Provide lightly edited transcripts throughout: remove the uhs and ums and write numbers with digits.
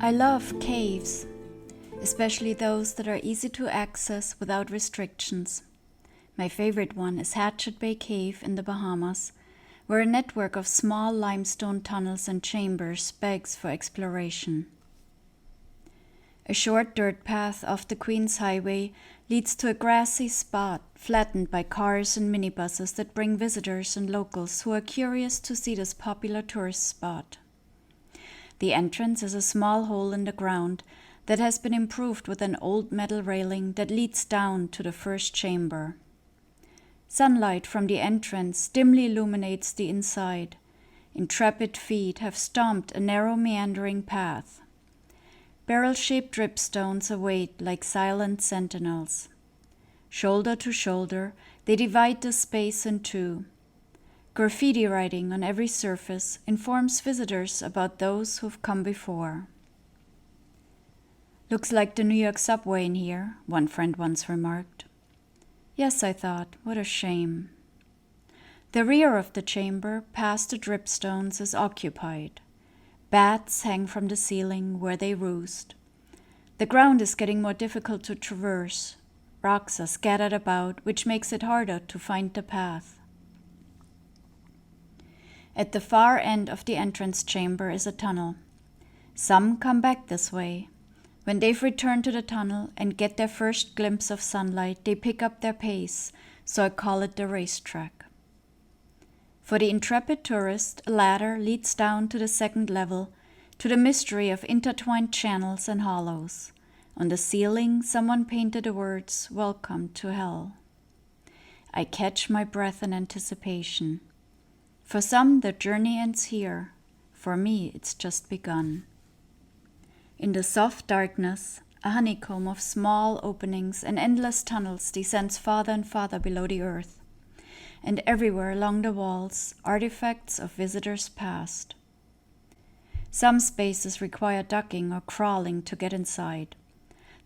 I love caves, especially those that are easy to access without restrictions. My favorite one is Hatchet Bay Cave in the Bahamas, where a network of small limestone tunnels and chambers begs for exploration. A short dirt path off the Queens Highway leads to a grassy spot flattened by cars and minibuses that bring visitors and locals who are curious to see this popular tourist spot. The entrance is a small hole in the ground that has been improved with an old metal railing that leads down to the first chamber. Sunlight from the entrance dimly illuminates the inside. Intrepid feet have stomped a narrow meandering path. Barrel-shaped dripstones await like silent sentinels. Shoulder to shoulder, they divide the space in two. Graffiti writing on every surface informs visitors about those who've come before. "Looks like the New York subway in here," one friend once remarked. Yes, I thought, what a shame. The rear of the chamber, past the dripstones, is occupied. Bats hang from the ceiling where they roost. The ground is getting more difficult to traverse. Rocks are scattered about, which makes it harder to find the path. At the far end of the entrance chamber is a tunnel. Some come back this way. When they've returned to the tunnel and get their first glimpse of sunlight, they pick up their pace, so I call it the racetrack. For the intrepid tourist, a ladder leads down to the second level, to the mystery of intertwined channels and hollows. On the ceiling, someone painted the words, "Welcome to Hell." I catch my breath in anticipation. For some, the journey ends here. For me, it's just begun. In the soft darkness, a honeycomb of small openings and endless tunnels descends farther and farther below the earth. And everywhere along the walls, artifacts of visitors past. Some spaces require ducking or crawling to get inside.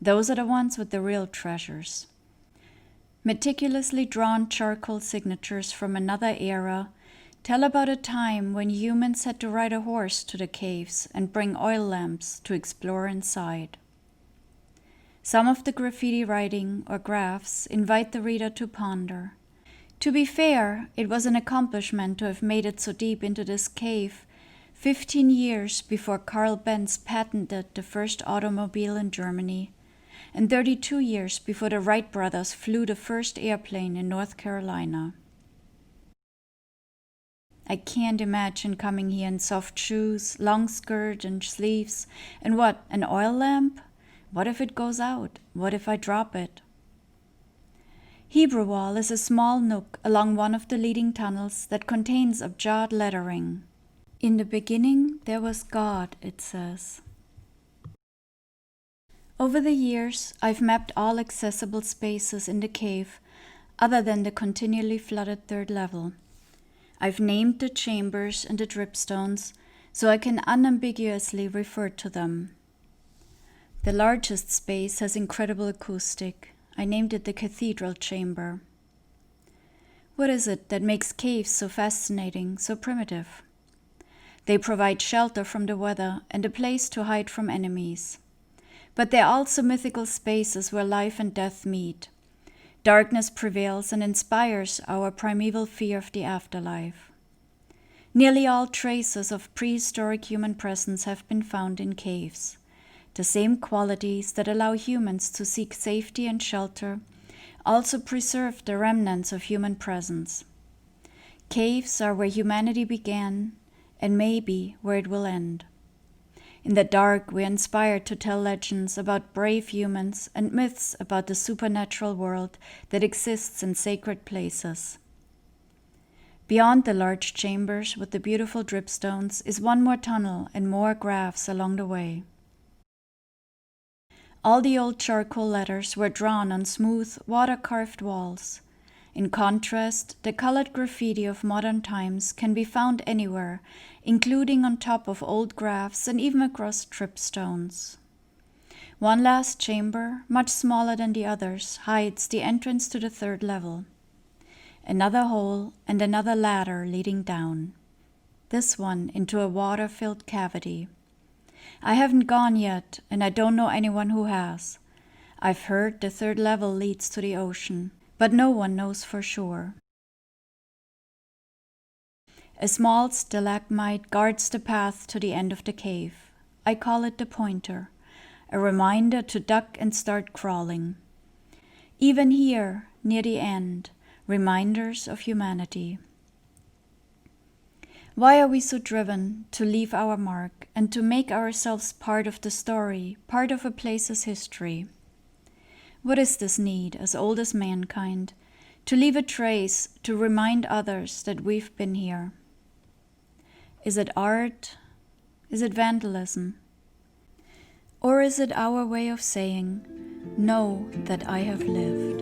Those are the ones with the real treasures. Meticulously drawn charcoal signatures from another era tell about a time when humans had to ride a horse to the caves and bring oil lamps to explore inside. Some of the graffiti writing or graphs invite the reader to ponder. To be fair, it was an accomplishment to have made it so deep into this cave 15 years before Carl Benz patented the first automobile in Germany, and 32 years before the Wright brothers flew the first airplane in North Carolina. I can't imagine coming here in soft shoes, long skirt and sleeves, and what, an oil lamp? What if it goes out? What if I drop it? Hebrew Wall is a small nook along one of the leading tunnels that contains abjad lettering. In the beginning there was God, it says. Over the years, I've mapped all accessible spaces in the cave, other than the continually flooded third level. I've named the chambers and the dripstones so I can unambiguously refer to them. The largest space has incredible acoustic. I named it the Cathedral Chamber. What is it that makes caves so fascinating, so primitive? They provide shelter from the weather and a place to hide from enemies. But they're also mythical spaces where life and death meet. Darkness prevails and inspires our primeval fear of the afterlife. Nearly all traces of prehistoric human presence have been found in caves. The same qualities that allow humans to seek safety and shelter also preserve the remnants of human presence. Caves are where humanity began and maybe where it will end. In the dark, we're inspired to tell legends about brave humans and myths about the supernatural world that exists in sacred places. Beyond the large chambers with the beautiful dripstones is one more tunnel and more graphs along the way. All the old charcoal letters were drawn on smooth, water-carved walls. In contrast, the colored graffiti of modern times can be found anywhere, including on top of old graphs and even across dripstones. One last chamber, much smaller than the others, hides the entrance to the third level. Another hole and another ladder leading down. This one into a water-filled cavity. I haven't gone yet, and I don't know anyone who has. I've heard the third level leads to the ocean, but no one knows for sure. A small stalagmite guards the path to the end of the cave. I call it the pointer, a reminder to duck and start crawling. Even here, near the end, reminders of humanity. Why are we so driven to leave our mark and to make ourselves part of the story, part of a place's history? What is this need, as old as mankind, to leave a trace, to remind others that we've been here? Is it art? Is it vandalism? Or is it our way of saying, know that I have lived?